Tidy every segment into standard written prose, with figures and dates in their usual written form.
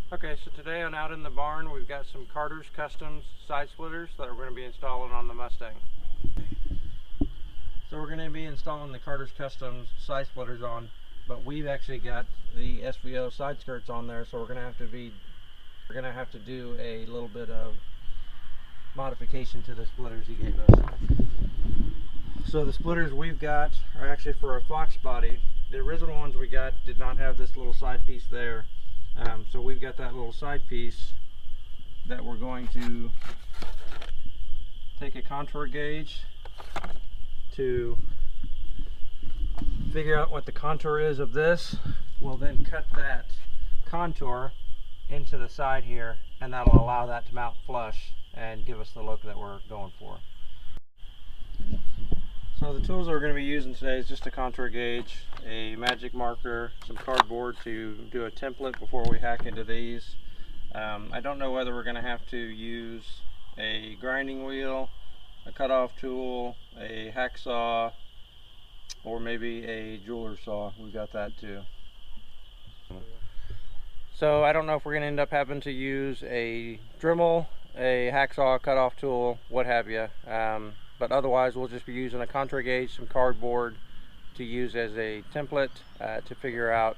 Okay, so today I'm out in the barn. We've got some Carter's Customs side splitters that we're going to be installing on the Mustang. So we're going to be installing the Carter's Customs side splitters on, but we've actually got the SVO side skirts on there, so we're going to have to do a little bit of modification to the splitters he gave us. So the splitters we've got are actually for a Fox body. The original ones we got did not have this little side piece there. So we've got that little side piece that we're going to take a contour gauge to figure out what the contour is of this. We'll then cut that contour into the side here, and that'll allow that to mount flush and give us the look that we're going for. So the tools that we're going to be using today is just a contour gauge, a magic marker, some cardboard to do a template before we hack into these. I don't know whether we're going to have to use a grinding wheel, a cutoff tool, a hacksaw, or maybe a jeweler's saw. We've got that too. So I don't know if we're going to end up having to use a Dremel, a hacksaw, cutoff tool, what have you. But otherwise we'll just be using a contour gauge, some cardboard to use as a template to figure out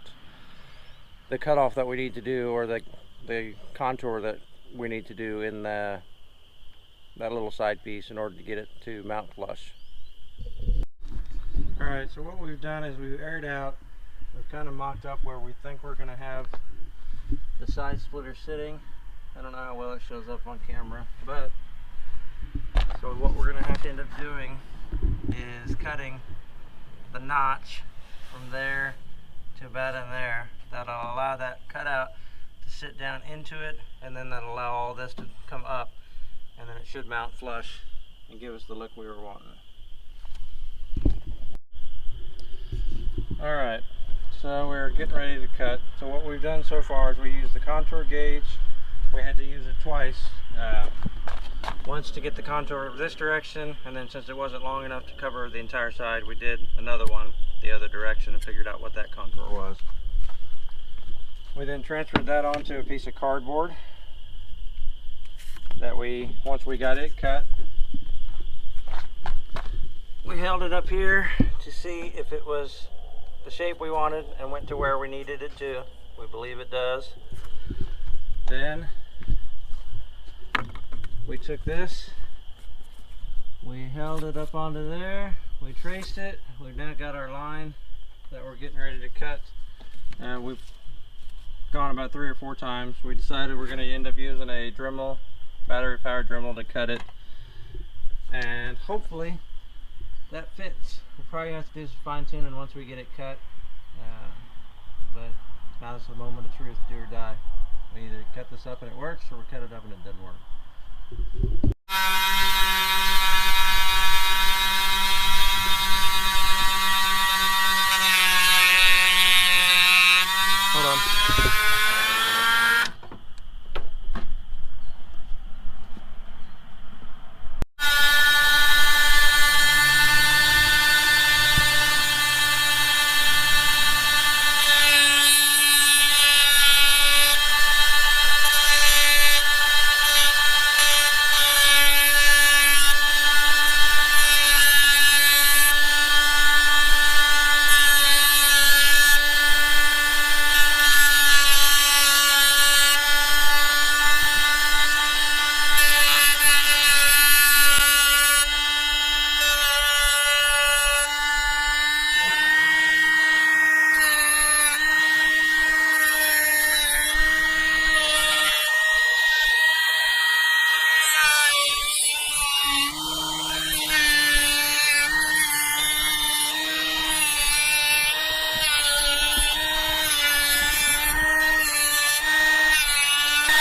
the cutoff that we need to do, or the contour that we need to do in that little side piece in order to get it to mount flush. Alright, so what we've done is we've aired out, we've kind of mocked up where we think we're going to have the side splitter sitting. I don't know how well it shows up on camera, but so what we're going to have to end up doing is cutting the notch from there to about in there. That'll allow that cutout to sit down into it, and then that'll allow all this to come up, and then it should mount flush and give us the look we were wanting. Alright, so we're getting ready to cut. So what we've done so far is we used the contour gauge. We had to use it twice. Once to get the contour this direction, and then since it wasn't long enough to cover the entire side, we did another one the other direction and figured out what that contour was. We then transferred that onto a piece of cardboard that once we got it cut, we held it up here to see if it was the shape we wanted and went to where we needed it to. We believe it does. Then we took this, we held it up onto there, we traced it, we've now got our line that we're getting ready to cut. We've gone about 3 or 4 times. We decided we're going to end up using a Dremel, battery powered Dremel, to cut it, and hopefully that fits. We'll probably have to do some fine tuning once we get it cut, but now is the moment of truth, do or die. We either cut this up and it works, or we cut it up and it doesn't work. Hold on.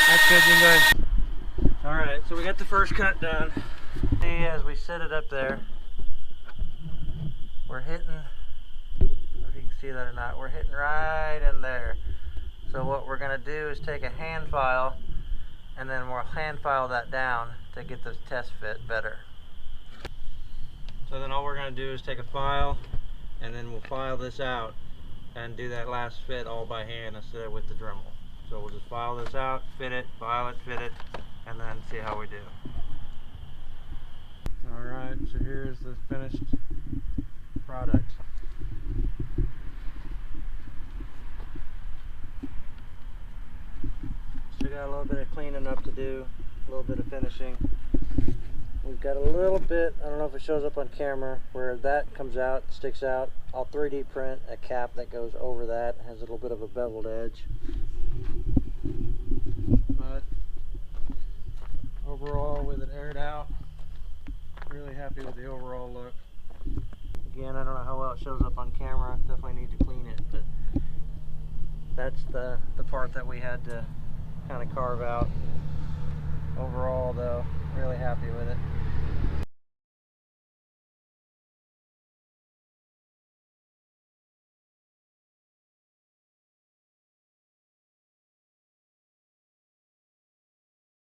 That's good, you guys. Alright, so we got the first cut done. See, as we set it up there, we're hitting, I don't know if you can see that or not, we're hitting right in there. So what we're going to do is take a hand file, and then we'll hand file that down to get the test fit better. So then all we're going to do is take a file, and then we'll file this out and do that last fit all by hand instead of with the Dremel. So we'll just file this out, fit it, file it, fit it, and then see how we do. Alright, so here's the finished product. Still got a little bit of cleaning up to do, a little bit of finishing. We've got a little bit, I don't know if it shows up on camera, where that comes out, sticks out. I'll 3D print a cap that goes over that, has a little bit of a beveled edge. But overall, with it aired out, really happy with the overall look. Again, I don't know how well it shows up on camera, definitely need to clean it, but that's the part that we had to kind of carve out. Overall though, really happy with it.